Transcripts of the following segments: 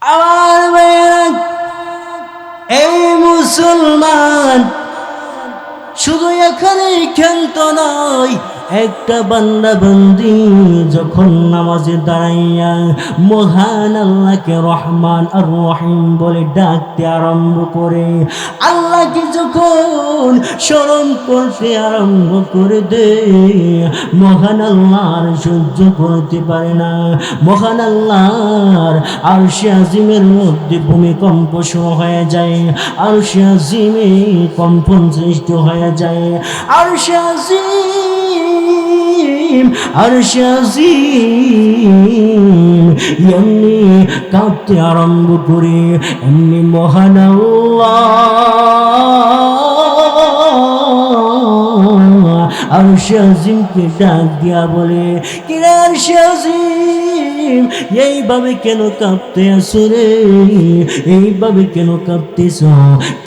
আমার ভাইয়েরা, এই মুসলমান শুধু এখানেই ক্ষান্ত নয়, একটা বান্দা বান্দি যখন নামাজে দাঁড়াইয়া মহান আল্লাহকে রহমান আর রহিম বলে ডাকতে আরম্ভ করে, আল্লাহকে যখন স্মরণ করতে আরম্ভ করে দে, মহান আল্লাহর সহ্য করতে পারে না। মহান আল্লাহর আরশে আজিমের মধ্যে ভূমিকম্প শুরু হয়ে যায়, আরশে আজিমে কম্পন সৃষ্টি হয়ে যায়। আরশে আজিম, আরশে আজিম এমনি কাঁপতে আরম্ভ করে, এমনি মহান আল্লাহ আরশে আজিমকে ডাক দিয়া বলে, কিরে আরশে আজিম, এইভাবে কেন কাঁপতে আসো রে? এইভাবে কেন কাঁপতেছ?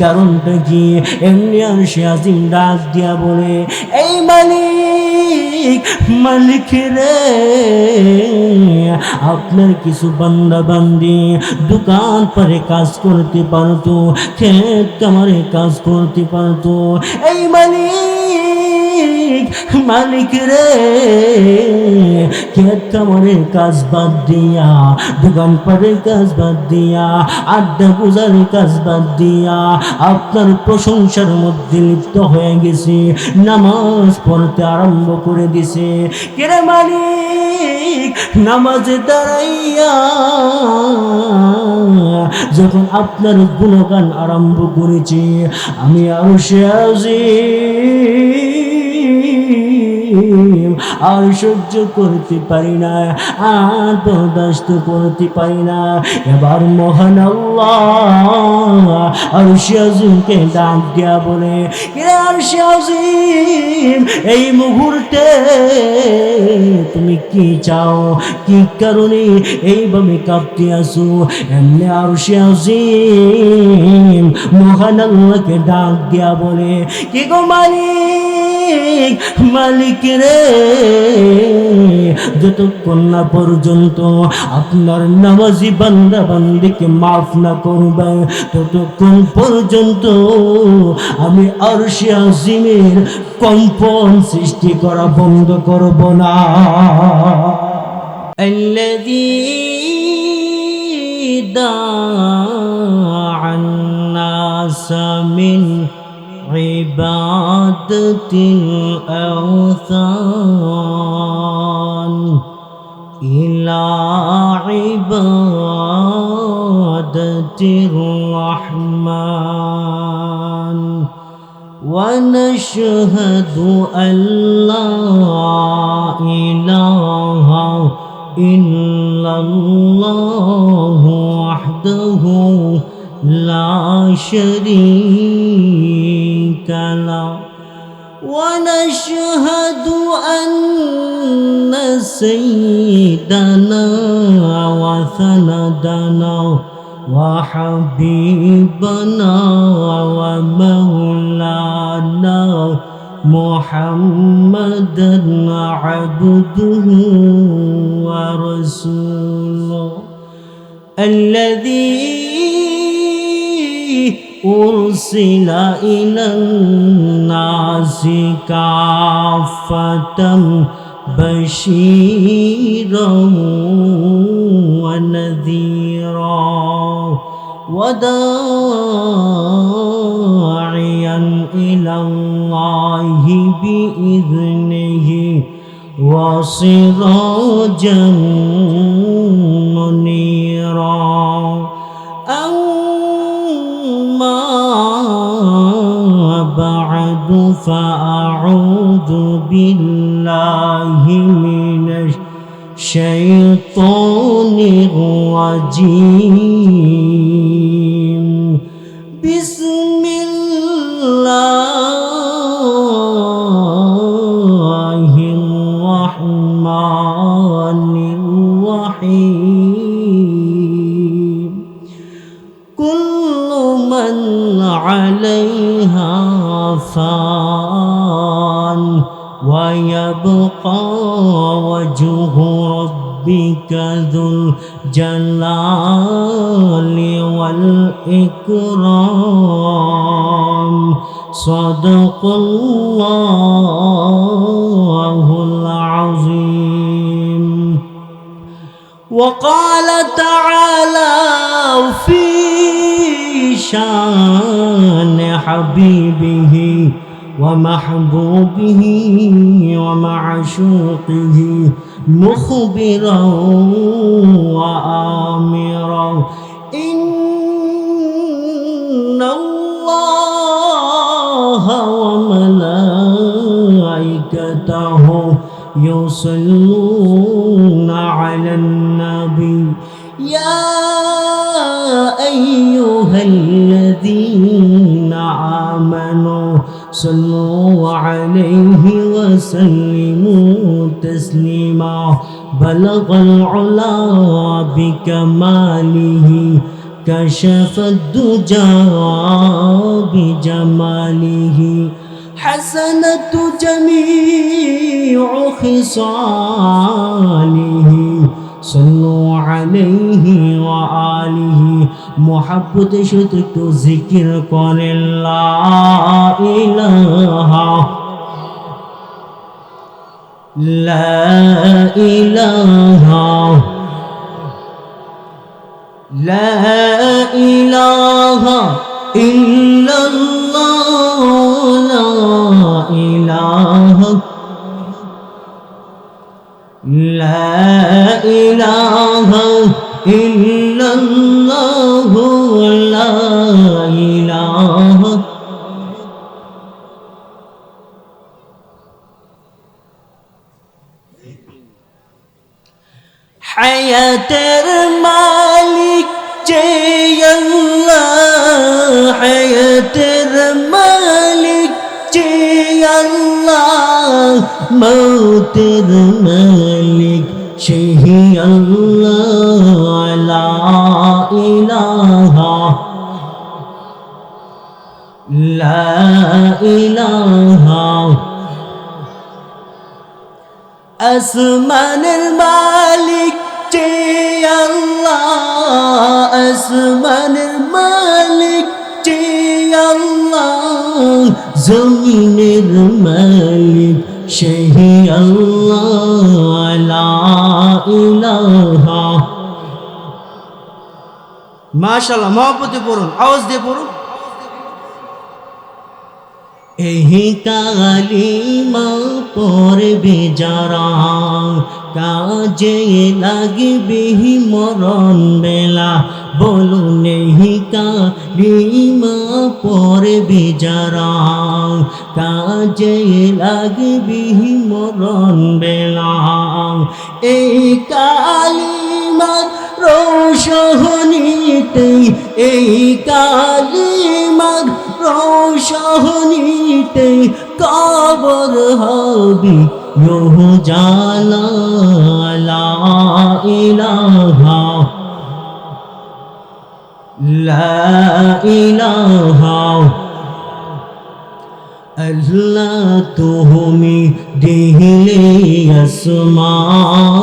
কারণটা কি? এমনি আরশে আজিম ডাক দিয়া বলে, এই মালিক, মালিক রে, আপনার কিছু বান্দা বান্দি দোকান পারে কাজ করতে পারতো, ক্ষেত কামারে কাজ করতে পারতো। এই মালিক, মালিক রে, ক্ষেত কামারের কাজ বাদ দিয়া, দোকান পাড়ের কাজ বাদ দিয়া, আড্ডা গুজারের কাজ বাদ দিয়া আপনার প্রশংসার মধ্যে লিপ্ত হয়ে গেছে, নামাজ পড়তে আরম্ভ করে দিছে। কেরে মালিক, নামাজে দাঁড়াইয়া যখন আপনার গুণগান আরম্ভ করেছি, আমি আরশে আজিম আর সহ্য করতে পারি না, আর বরদাস্ত করতে পারি না। এবার মহান আল্লাহ আরশে আজিমকে ডাক দিয়া বলে, আরশে আজিম, এই মুহূর্তে তুমি কি চাও? কি কারণে এইভাবে কাঁপতে আসো? এমনি আরশে আজিম মহান আল্লাহকে ডাক দিয়া বলে, কি গো মালিক, মালিক রে, যতক্ষণ না পর্যন্ত আপনার নামাজি বান্দা বান্দিকে মাফ না করবে, ততক্ষণ পর্যন্ত আমি আরশে আজিমের কম্পন সৃষ্টি করা বন্ধ করব না। الذي دعا الناس من عبادة الأوثان إلى عبادة الرحمن ونشهد أن لا إله إلا الله وحده لا شريك له ونشهد أن سيدنا وسندنا وحبيبنا ومولانا محمدا عبده ورسوله الذي أرسل إلى الناس كافة بشيرا ونذيرا وداعيا إلى الله بإذنه وسراجا منيرا أما بعد فأعوذ بالله من الشيطان الرجيم بسم الله الرحمن الرحيم كل من عليها فان ويبقى وجه ربك ربك ذو الجلال والإكرام صدق الله العظيم. وقال تعالى في شان حبيبه ومحبوبه ومعشوقه مخبرا وآمرا إن الله وملائكته يصلون على النبي يا أيها الذين آمنوا صلوا عليه وسلموا تسليما بلغ العلا بكماله كشف الدجى بجماله حسنت جميع خصاله صلوا عليه وآله محبت شتك ذكر قل لا إله لا إله لا إله إلا الله لا إله لا إله إلا الله لا إله حياة المالك جي الله حياة المالك جي الله موت المالك شهي الله لا إله لا إله أسمان المالك جي الله أسمان المالك جي الله زمين المالك شهي الله لا إله ما شاء الله محبت পড়ুন আওয়াজ দিয়ে পড়ুন এই কালিমা পড়বে যারা কাজে লাগবে মরণ বেলা বলুন এই কালিমা পড়বে যারা কাজে লাগবে মরণ বেলা এই কালিমা রোশনীতে এই কালিমার রোশনীতে কবর হবে জালা লা ইলাহা লা ইলাহা আল্লাহ তুমি দিলে আসমান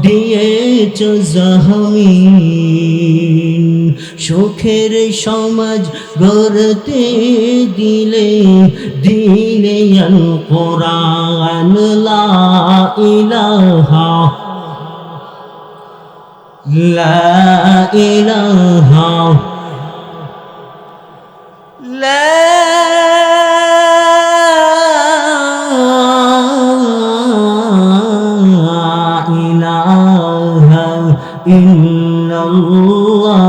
দিয়েছ জমিন সুখের সমাজ গড়তে দিলে দিলে আল কোরআন লা ইলাহা লা ইলাহা লা ইলাহা ইল্লাল্লাহ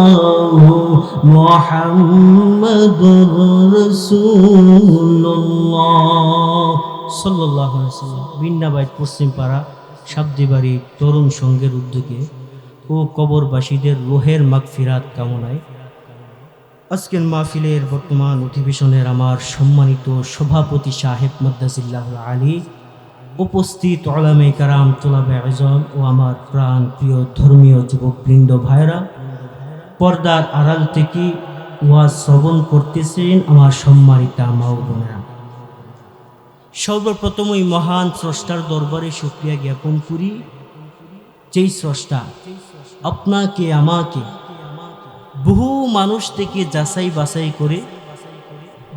মুহাম্মাদুর রাসূলুল্লাহ সাল্লাল্লাহু আলাইহি ওয়াসাল্লাম। বিন্নাবাইত পশ্চিমপাড়া শাব্দিবাড়ি তরুণ সংঘের উদ্যোগে ও কবরবাসীদের রুহের মাগফিরাত কামনায় আজকের মাহফিলের বর্তমান অধিবেশনের আমার সম্মানিত সভাপতি সাহেব মাদ্দাজিল্লাহুল আলী, উপস্থিত উলামায়ে কেরাম, তুলাবে আযম ও আমার প্রাণ প্রিয় ধর্মীয় যুবকবৃন্দ ভাইরা, পর্দার আড়াল থেকে ওয়াজ শ্রবণ করতেছেন আমার সম্মানিতা মা ও বোনেরা, সর্বপ্রথম ওই মহান স্রষ্টার দরবারে শুকরিয়া জ্ঞাপন করি, যেই স্রষ্টা আপনাকে আমাকে বহু মানুষ থেকে যাচাই বাছাই করে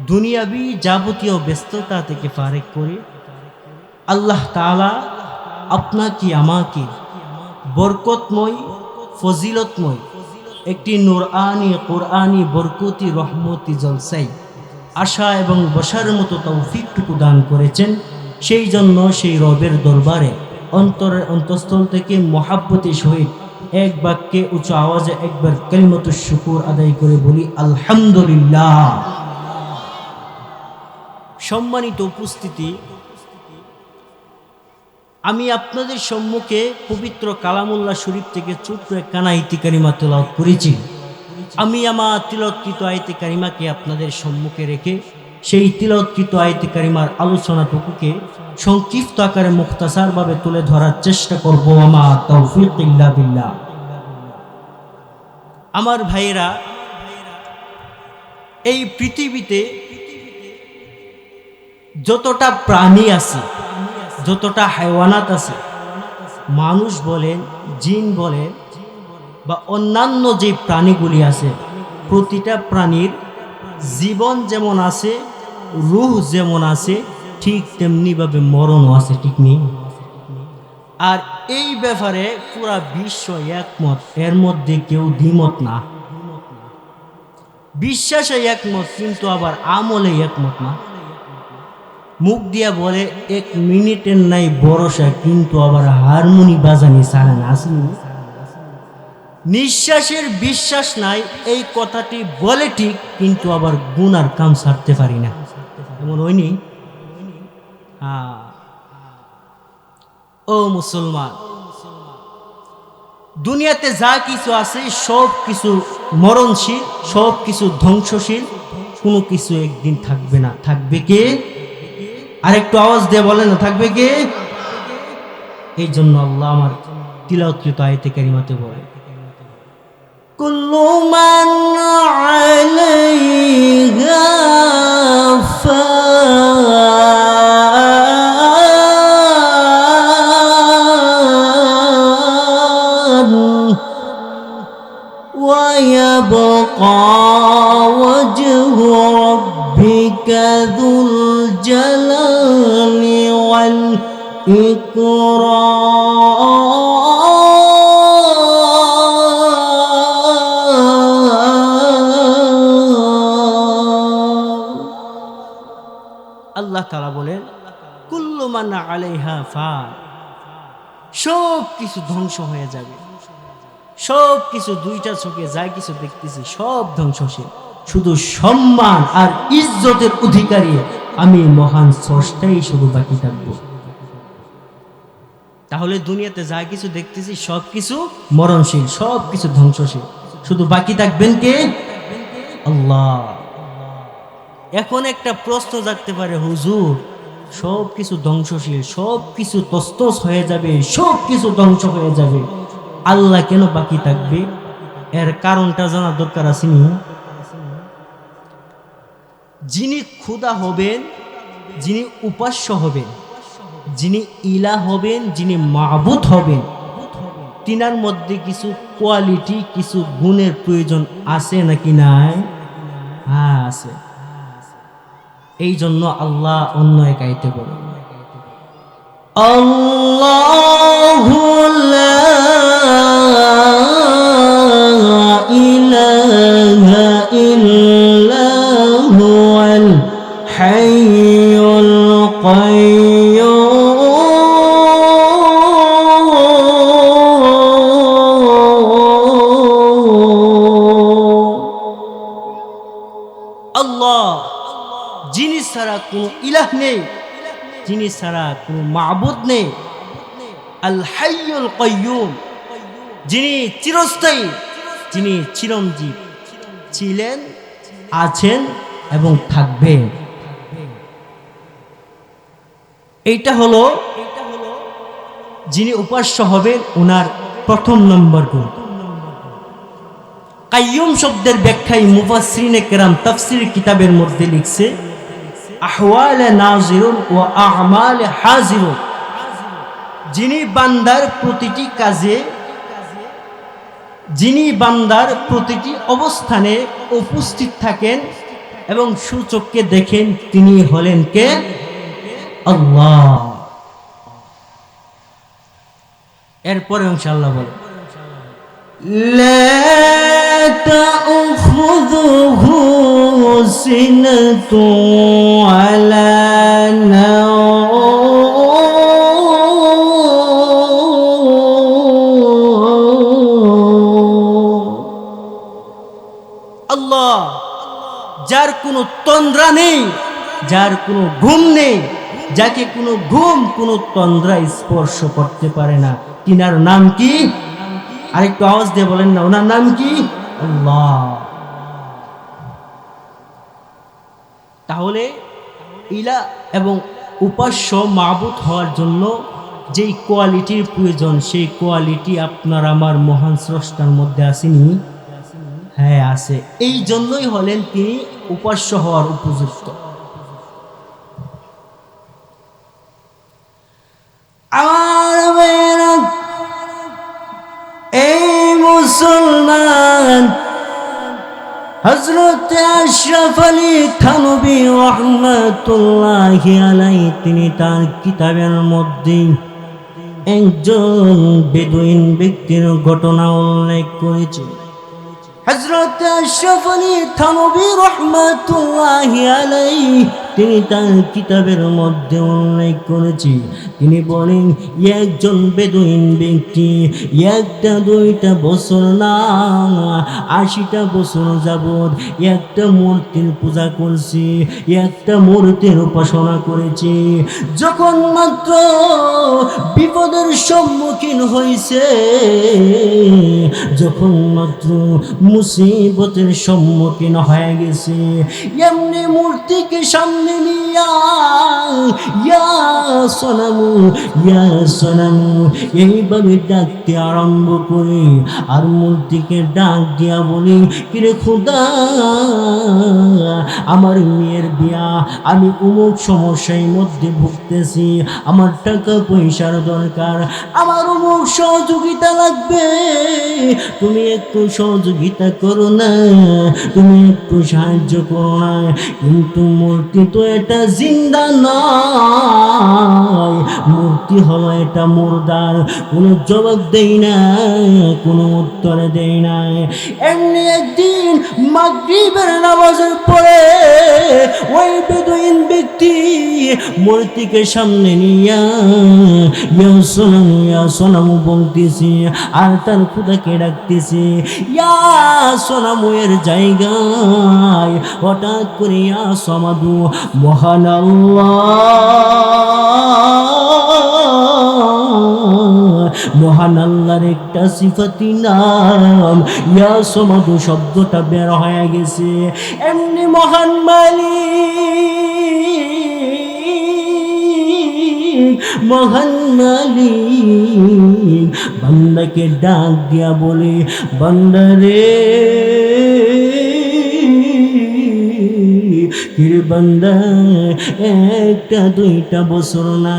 দুনিয়াবি যাবতীয় ব্যস্ততা থেকে ফারেক করে আল্লাহ তাআলা আপনাকে আমাকে বরকতময় ফজিলতময় একটি নূরানি কোরআনি বরকতি রহমতি জলসাই আশা এবং বসার মতো তৌফিকটুকু দান করেছেন। সেই জন্য সেই রবের দরবারে অন্তরের অন্তঃস্থল থেকে মহাব্বতের সহিত এক বাক্যে উঁচু আওয়াজে একবার কালিমাতুশ শুকুর আদায় করে বলি আলহামদুলিল্লাহ। সম্মানিত উপস্থিতি, আমি আপনাদের সম্মুখে পবিত্র কালামুল্লাহ শরীফ থেকে ছোট্ট একখানা আয়াতে কারিমা তেলাওয়াত করেছি। আমি আমার তিলাওয়াতকৃত আয়াতে কারিমাকে আপনাদের সম্মুখে রেখে সেই তিলাওয়াতকৃত আয়াতে কারিমার আলোচনাটুকুকে সংক্ষিপ্ত আকারে মুখতাসারভাবে তুলে ধরার চেষ্টা করব। আমার তৌফিক ইল্লা বিল্লাহ। আমার ভাইয়েরা, এই পৃথিবীতে যতটা প্রাণী আছে, যতটা হাইওয়ানাত আছে, মানুষ বলেন, জিন বলেন বা অন্যান্য যে প্রাণীগুলি আছে, প্রতিটা প্রাণীর জীবন যেমন আছে, রূহ যেমন আছে, ঠিক তেমনিভাবে মরণও আছে, ঠিক নেই? আর এই ব্যাপারে পুরা বিশ্ব একমত, এর মধ্যে কেউ দ্বিমত না। বিশ্বাসে একমত, কিন্তু আবার আমলে একমত না। মুখ দিয়া বলে 1 মিনিটের নাই ভরসা, কিন্তু আবার হারমোনি বাজানি ছাড়ে না। আসেনি? নিঃশ্বাসের বিশ্বাস নাই, এই কথাটি বলে ঠিক, কিন্তু আবার গুনার কাম ছাড়তে পারি না। এমন হয়নি? ও মুসলমান, দুনিয়াতে যা কিছু আছে সব কিছু মরণশীল, সব কিছু ধ্বংসশীল, কোনো কিছু একদিন থাকবে না। থাকবে কে? আরেকটু আওয়াজ দিয়ে বলে না, থাকবে কে? এই জন্য আল্লাহ আমার তিলাওয়াতকৃত আয়াতে কারিমাতে বলে, কুল্লু মান আলাইহা ফান ওয়া ইয়াবকা ওয়াজহু রাব্বিকা যুল জালালি ওয়াল আল্লাহ তাআলা বলেন, কুল্লু মান আলাইহা ফান, সব কিছু ধ্বংস হয়ে যাবে, সব কিছু দুইটা চোখে যা কিছু দেখতেছি সব ধ্বংসশীল, শুধু সম্মান আর ইজ্জতের অধিকারী আমি মহান স্রষ্টাই শুধু বাকি থাকবো। তাহলে দুনিয়াতে যা কিছু দেখতেছি সব কিছু মরণশীল, সব কিছু ধ্বংসশীল, শুধু বাকি থাকবেন কে? আল্লাহ। এখন একটা প্রশ্ন জাগতে পারে, হুজুর সব কিছু ধ্বংসশীল, সব কিছু তছনছ হয়ে যাবে, সব কিছু ধ্বংস হয়ে যাবে, আল্লাহ কেন বাকি থাকবে? এর কারণটা জানার দরকার আছে নি? যিনি খোদা হবেন, যিনি উপাস্য হবেন, যিনি ইলাহ হবেন, যিনি মাবুদ হবেন, তিনার মধ্যে কিছু কোয়ালিটি, কিছু গুণের প্রয়োজন আছে নাকি নাই? হ্যাঁ আছে। এই জন্য আল্লাহ অন্য এক আয়াতে বলেন, আল্লাহু লা ইলাহা ইল্লা হুয়াল হাইয়ুল কাইয়্যুম আল্লাহ, যিনি ছাড়া কোনো ইলাহ নেই, যিনি ছাড়া কোনো মাবুদ নেই, আল হাইয়ুল কাইয়্যুম, যিনি চিরস্থায়ী, যিনি চিরঞ্জীব, ছিলেন, আছেন এবং থাকবেন। এইটা হলো যিনি উপাস্য হবেন ওনার প্রথম নম্বর গুণ। কাইয়ুম শব্দের ব্যাখ্যায় মুফাসসিরিনে কেরাম তাফসীর কিতাবের মধ্যে লিখছে, আহওয়ালে নাজিরুন ওয়া আমালে হাজিরুন, যিনি বান্দার প্রতিটি কাজে, যিনি বান্দার প্রতিটি অবস্থানে উপস্থিত থাকেন এবং সূচককে দেখেন, তিনি হলেন কে? আল্লাহ। এরপরে ইনশাআল্লাহ বলে লা তাখুযুহু সিনাতু ওয়ালা আল্লাহ, যার কোনো তন্দ্রা নেই, যার কোনো ঘুম নেই, যাকে কোনো ঘুম কোনো তন্দ্রা স্পর্শ করতে পারে না, তিনার নাম কি? আরেকটু আওয়াজ দিয়ে বলেন না, ওনার নাম কি? আল্লাহ। তাহলে ইলা এবং উপাস্য মাবুদ হওয়ার জন্য যেই কোয়ালিটির প্রয়োজন, সেই কোয়ালিটি আপনার আমার মহান স্রষ্টার মধ্যে আসেনি? হ্যাঁ আছে। এই জন্যই হলেন তিনি উপাস্য হওয়ার উপযুক্ত। এই মুসলমান হযরত আশরাফ আলী থানভী রাহমাতুল্লাহি আলাইহি তিনি তার কিতাবের মধ্যে একজন বেদুইন ব্যক্তির ঘটনা উল্লেখ করেছেন। হযরত আশরাফ আলী থানভী রাহমাতুল্লাহি আলাইহি তিনি তার কিতাবের মধ্যে উল্লেখ করেছি, তিনি বলেন একজন বেদুইন ব্যক্তি একটা দুইটা বছর না 80টা বছর যাবৎ একটা মূর্তির পূজা করছে, একটা মূর্তির উপাসনা করেছে। যখন মাত্র বিপদের সম্মুখীন হয়েছে, যখন মাত্র মুসিবতের সম্মুখীন হয়ে গেছে, এমনি মূর্তিকে সামনে নিয়া ইয়া সনামু ইয়া সনামু এইভাবে ডাকতে আরম্ভ করে, আর মূর্তিকে ডাক দিয়া বলি, কিরে খোদা, আমার মেয়ের বিয়া, আমি অমুক সমস্যার মধ্যে ভুগতেছি, আমার টাকা পয়সার দরকার, আমার অমুক সহযোগিতা লাগবে, তুমি একটু সহযোগিতা করো না, তুমি একটু সাহায্য করো না। কিন্তু মূর্তি তো এটা জিন্দা নয়, মূর্তি হলো এটা মুর্দার, কোনো জবাব দেই না, কোনো উত্তর দেই না। এমনি একদিন মাগরিবের নামাজের পরে ওই বেদুইন ব্যক্তি মূর্তিকে সামনে নিয়া ইয়া সোনামু ইয়া সোনামু বলতেছে, আর তার খুদাকে ডাকতেছে ইয়া সোনামু এর জায়গায় হঠাৎ করে ইয়া সমাদু মহান মহান আল্লাহর একটা সিফাতি নাম ইয়া সমাদু শব্দটা বের হয়ে গেছে। এমনি মহান মালিক, মহান মালিক বান্দাকে ডাক দিয়া বলে, বান্দারে বান্দা, একটা দুইটা বছর না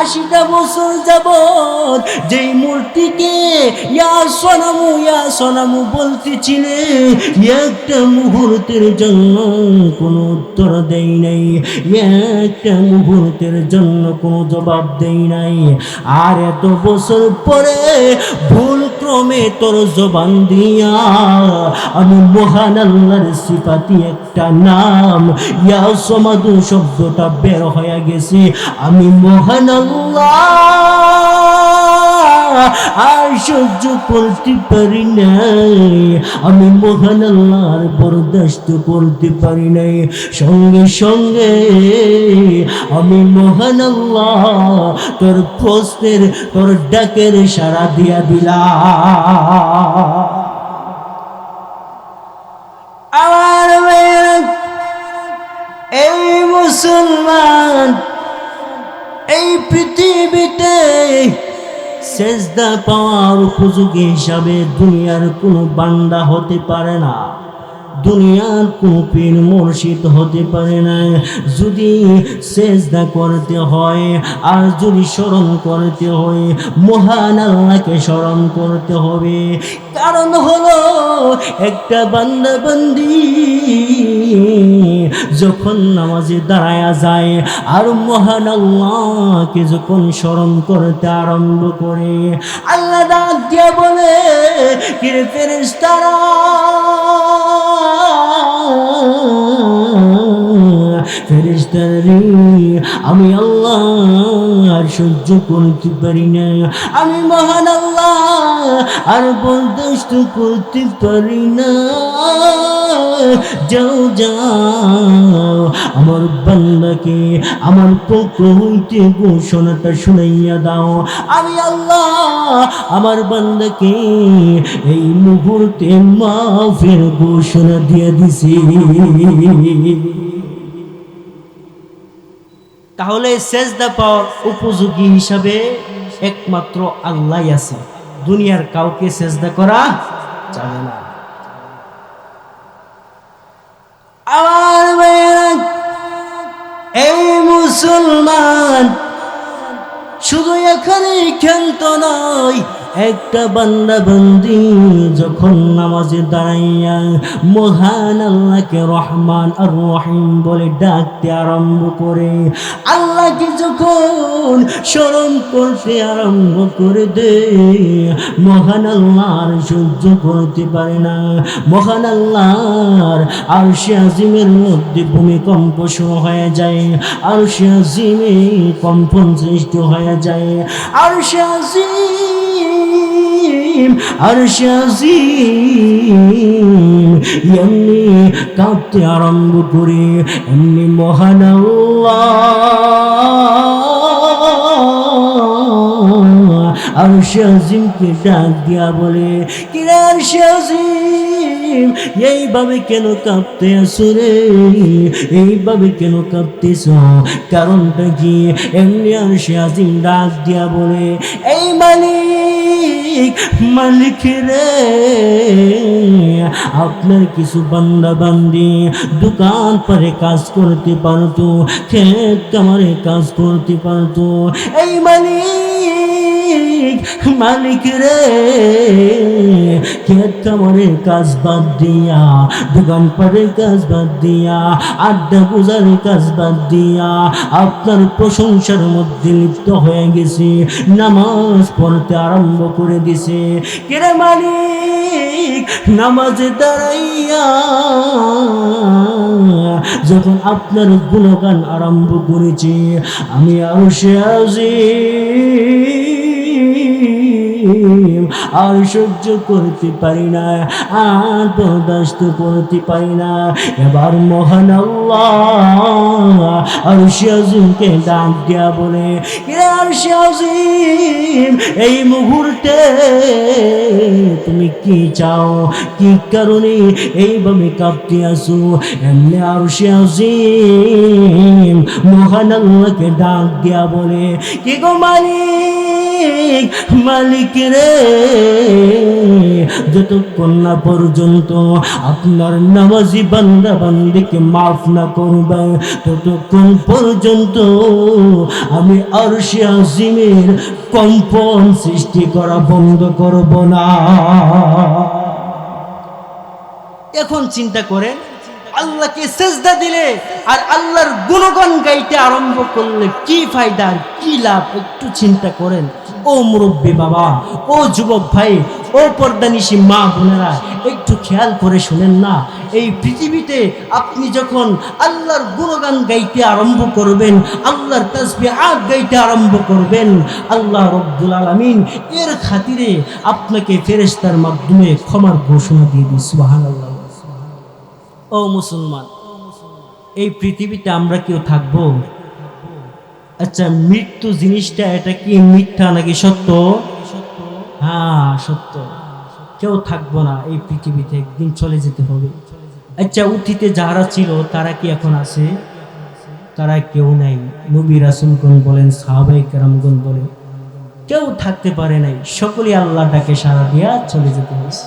80টা বছর যাবৎ যেই মূর্তিকে ইয়া সোনামু বলতেছিলে, একটা মুহূর্তের জন্য কোনো উত্তর দেই নাই, একটা মুহূর্তের জন্য কোনো জবাব দেই নাই। আর এত বছর পরে ভুল ক্রমে তোর জবান দিয়া আমি মহান আল্লাহর সিফাতি একটা নাম ইয়া সমাদু শব্দটা বের হয়ে গেছে, আমি মহান আল্লাহ আর সহ্য করতে পারি নাই, আমি মহান আল্লাহর বরদাস্ত করতে পারি নাই। সঙ্গে সঙ্গে আমি মহান আল্লাহ তোর প্রশ্নের, তোর ডাকের সাড়া দিয়া দিলাম। আমার এই মুসলমান, এই পৃথিবীতে সেজদা পাওয়ার উপযোগী হিসাবে দুনিয়ার কোনো বান্দা হতে পারে না। দুনিয়ার কোনো পীর মুর্শিদ হতে পারে না। যদি সেজদা করতে হয় আর যদি স্মরণ করতে হয়, মহান আল্লাহকে স্মরণ করতে হবে। কারণ হলো একটা বান্দা বান্দি যখন নামাজে দাঁড়ায়া যায় আর মহান আল্লাহকে যখন স্মরণ করতে আরম্ভ করে, আল্লাহ ডাক দিয়া বলে, কে ফেরেশতারা, ফেরেশতারা, আমি আল্লাহ আর সহ্য করতে পারি না, আমি মহান আল্লাহ আর বরদাস্ত করতে পারি না। যাও যাও, আমার বান্দাকে আমার পক্ষ হইতে ঘোষণাটা শুনাইয়া দাও। আমি আল্লাহ আমার বান্দাকে এই মুহূর্তে মাফের ঘোষণা দিয়ে দিছি। তাহলে সেজদা পাওয়ার উপযোগী হিসাবে একমাত্র আল্লাহই আছে, দুনিয়ার কাউকে সেজদা করা যাবে না। আমার ভাইয়েরা, এই মুসলমান শুধু এখানে ক্ষান্ত নয়, একটা বান্দা বান্দি যখন নামাজে দাঁড়াইয়া মহান আল্লাহকে রহমান আর রহিম বলে ডাকতে আরম্ভ করে, আল্লাহকে যখন স্মরণ করতে আরম্ভ করে দে, মহান আল্লাহর সহ্য করতে পারে না। মহান আল্লাহর আরশে আজিমের মধ্যে ভূমিকম্প শুরু হয়ে যায়, আরশে আজিমে কম্পন সৃষ্টি হয়ে যায়। আরশে আজিম, আরশে আজিম এমনি কাঁপতে আরম্ভ করে, এমনি মহান আল্লাহ আরশে আজিমকে ডাক দিয়া বলে, কিরে আরশে আজিম, এইভাবে কেন কাঁপতে আছো রে, এইভাবে কেন কাঁপতেছ, কারণটা কি? এমনি আরশে আজিম ডাক দিয়া বলে, এই মালিক, মালিক রে, আপনার কিছু বান্দা বান্দি দোকান পারে কাজ করতে পারতো, ক্ষেত কামারে কাজ করতে পারতো, এই মালিক, মালিক রে, ক্ষেত কামারে কাজ বাদ দিয়া, দোকান পারে কাজ বাদ দিয়া, আড্ডা গুজারে কাজ বাদ দিয়া আপনার প্রশংসার মধ্যে লিপ্ত হয়ে গেছে, নামাজ পড়তে আরম্ভ করে দিছে। কিরে মালিক, নামাজে দাঁড়াইয়া যখন আপনার গুণগান আরম্ভ করেছি, আমি আরশে আজিম আর সহ্য করতে পারি না, আর বরদাস্ত করতে পারি না। এবার মহান আল্লাহ আরশে আজিমকে ডাক দিয়া বলে, আরশে আজিম, এই মুহূর্তে তুমি কি চাও, কি কারণে এইভাবে কাঁপতে আসো? এমনি আরশে আজিম মহান আল্লাহকে ডাক দিয়া বলে, কি গো মালিক, মালিক রে, যতক্ষণ না পর্যন্ত আপনার নামাজি বান্দা বান্দিকে মাফ না করবে, ততক্ষণ পর্যন্ত আমি আরশে আজিমের কম্পন সৃষ্টি করা বন্ধ করব না। এখন চিন্তা করেন, আল্লাহকে সেজদা দিলে আর আল্লাহর গুণগান গাইতে আরম্ভ করলে কি ফায়দা, কি লাভ? একটু চিন্তা করেন। ও মুরব্বী বাবা, ও যুবক ভাই, ও পর্দানিশী মা বোনেরা, একটু খেয়াল করে শুনেন না। এই পৃথিবীতে আপনি যখন আল্লাহর গুণগান গাইতে আরম্ভ করবেন, আল্লাহর তাসবিহাত গাইতে আরম্ভ করবেন, আল্লাহ রব্বুল আলামিন এর খাতিরে আপনাকে ফেরেশতার মাধ্যমে ক্ষমার ঘোষণা দিয়ে দিন। সুবহানাল্লাহ। ও মুসলমান, এই পৃথিবীতে আমরা কেউ থাকবো? আচ্ছা, মৃত্যু জিনিসটা এটা কি মিথ্যা নাকি সত্য? হ্যাঁ, সত্য। কেউ থাকবো না এই পৃথিবীতে, একদিন চলে যেতে হবে। আচ্ছা, অতীতে যারা ছিল তারা কি এখন আছে? তারা কেউ নাই। নবী রাসূলগণ বলেন, সাহাবায়ে কেরামগণ বলেন, কেউ থাকতে পারে নাই। সকলেই আল্লাহ ডাকে সাড়া দিয়া চলে যেতে হয়েছে।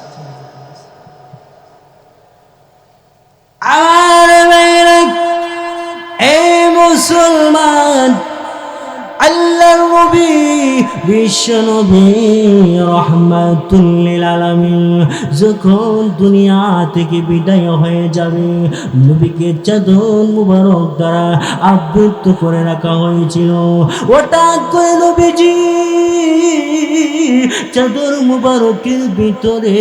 আল্লাহর নবী বিশ্ব নবী রাহমাতুল লিল আলামিন যখন দুনিয়া থেকে বিদায় হয়ে যাবে, নবীকে চাদর মুবারক দ্বারা আবৃত করে রাখা হয়েছিল। হঠাৎ করে নবীজি চাদর মুবারকের ভিতরে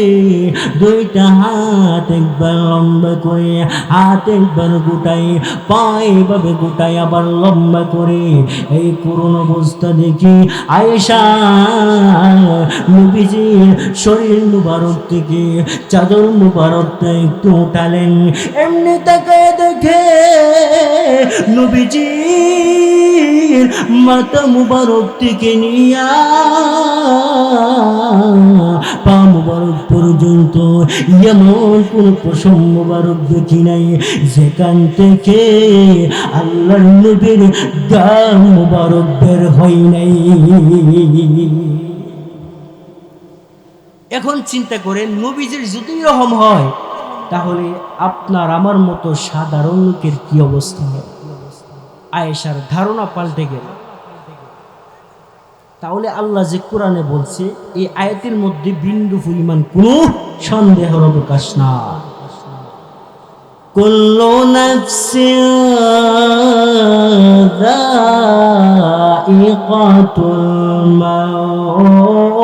দুইটা হাত একবার লম্বা করে, হাত একবার গোটাই, পা এইভাবে গোটাই আবার লম্বা করে, এই করুণ অবস্থা দেখি আয়েশা নবীজির শরীর মুবারক থেকে চাদর মুবারকটা একটু উঠালেন। এমনি তাকায় দেখে নবীজির মাথা মুবারক থেকে নিয়া পা মুবারক পর্যন্ত এমন কোন পশম মুবারক দেখি নাই যেখান থেকে আল্লাহর নবীর গাম মুবারক বের হয় নাই। এখন চিন্তা করেন, নবীজির যদি রহম হয় তাহলে আপনার আমার মতো সাধারণ লোকের কি অবস্থা হয়? আয়েশার ধারণা পাল্টে গেল। তাহলে আল্লাহ যে কোরআনে বলছে, এই আয়াতের মধ্যে বিন্দু পরিমাণ কোনো সন্দেহের অবকাশ না। কুল্লু নাফসিন যায়িকাতুল মাউত,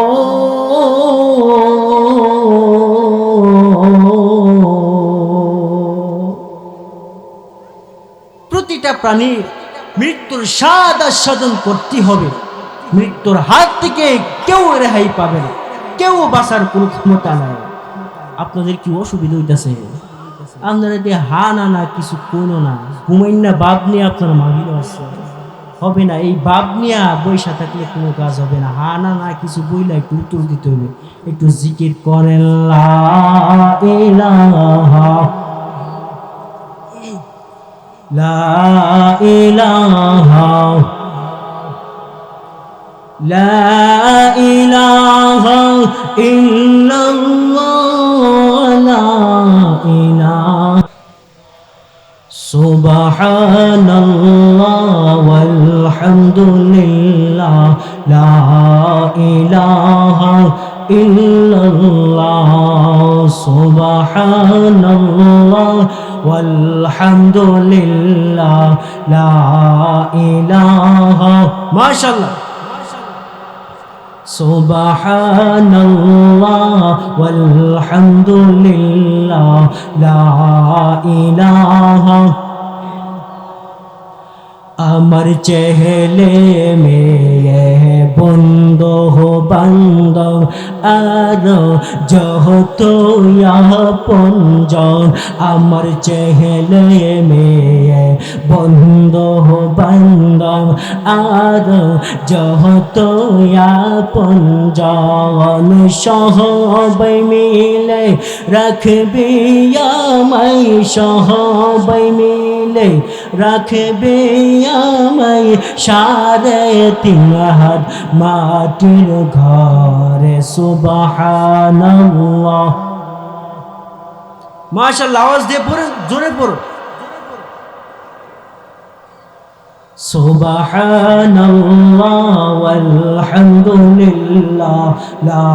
প্রতিটা প্রাণীর মৃত্যুর স্বাদ আস্বাদন করতে হবে। মৃত্যুর হাত থেকে কেউ রেহাই পাবে না, কেউ বাঁচার কোনো ক্ষমতা নাই। আপনাদের কি অসুবিধা হইতেছে? আপনারা দিয়ে হা না না কিছু কোনো না, ঘুমাইন না, বাপ নিয়ে আপনার মাহিল আছে হবে না। এই বাপ নিয়ে বৈশা থাকলে কোনো কাজ হবে না। হা না না কিছু বইলা একটু উত্তর দিতে হবে। একটু জিকির করেন, লা ইলাহা লা ইলাহা লা ইলাহা ইল্লাল্লাহ লা ইলাহা সুবহানাল্লাহ ওয়ালহামদুলিল্লাহ লা ইলাহা ইল্লাল্লাহ সুবহানাল্লাহ ওয়ালহামদুলিল্লাহ লা ইলাহা, মাশাআল্লাহ, সুবহানাল্লাহ ওয়ালহামদুলিল্লাহ লা ইলাহা। আমার চেহেলে মেয়ে বন্ধু বান্ধব আর যত আপনজন, আমার চেহেলে মেয়ে বন্ধু বান্ধব আর যত আপনজন, সবাই মিলে রাখবি আমায়, সবাই মিলে রাখবে আমায় সাড়ে 3 হাত মাটির ঘরে। সুবহানাল্লাহ, মাশাআল্লাহ, আওয়াজ দিয়ে পড়ুন, জোরে পড়ুন। সুবহানাল্লাহ ওয়ালহামদুলিল্লাহ লা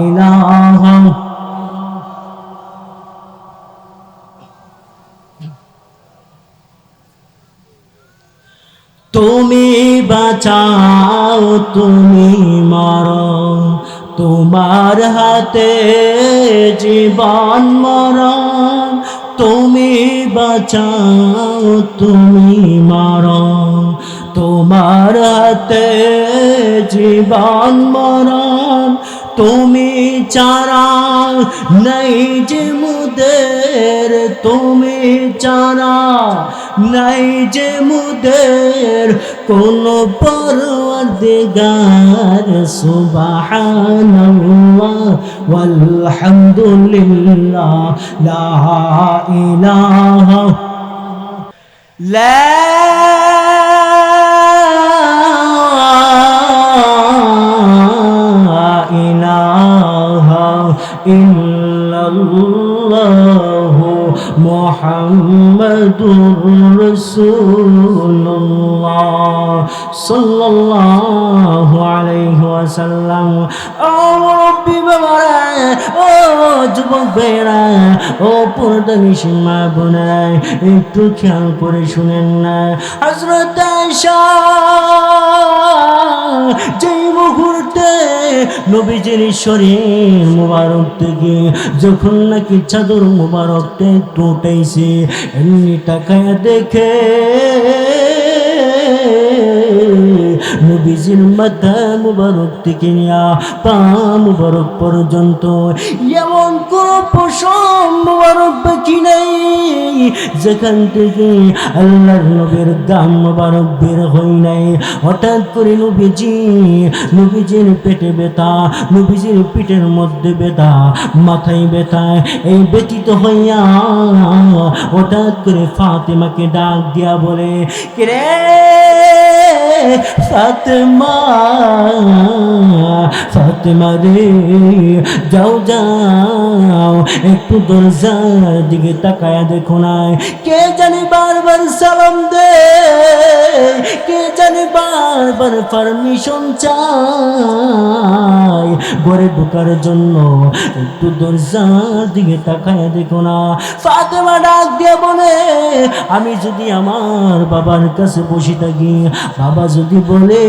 ইলাহা। তুমি বাঁচাও, তুমি মারো, তোমার হাতে জীবন মরণ। তুমি বাঁচাও, তুমি মারো, তোমার হাতে জীবন মরণ। তুমি চারা নাই যে মুদের, তুমি চারা নাই যে মুদের কোন পরওয়ারদিগার। সুবহানাল্লাহ ওয়ালহামদুলিল্লাহ লা ইলাহা লা ইলাহা ইল্লাল্লাহ মুহাম্মাদুর রাসূলুল্লাহ সাল্লাল্লাহু আলাইহি ওয়াসাল্লাম। ও মুরব্বি বাবারা, ও যুবক ভাইরা, ও পর্দানিশী মা বোনেরা, একটু খেয়াল করে শুনেন না। হযরত আয়েশা যেই মুহূর্তে নবীজির শরীর মুবারক থেকে যখন নাকি চাদর মুবারকটা একটু উঠাইছে, এমনি তাকায়া দেখে নবীজির মাথা মুবারক থেকে নিয়া পা মুবারক পর্যন্ত এমন কোন পশম মুবারক বাকি নাই যেখান থেকে আল্লাহর নবীর গাম মুবারক বের হয় নাই। হঠাৎ করে নবীজির পেটে ব্যথা, নবীজির পিঠের মধ্যে ব্যথা, মাথায় ব্যথা, এই ব্যথিত হইয়া হঠাৎ করে ফাতেমাকে ডাক দিয়া বলে, কে ফাতেমা, ফাতেমা রে, যাও যাও একটু দরজার দিকে তাকায়া দেখো না, কে জানি বারবার সালাম দে, কে জানি বারবার পারমিশন চাই ঘরে ঢোকার জন্য, একটু দরজার দিকে তাকায়া দেখো না। ফাতেমা ডাক দিয়ে বলে, আমি যদি আমার বাবার কাছে বসে থাকি, বাবা যদি বলে,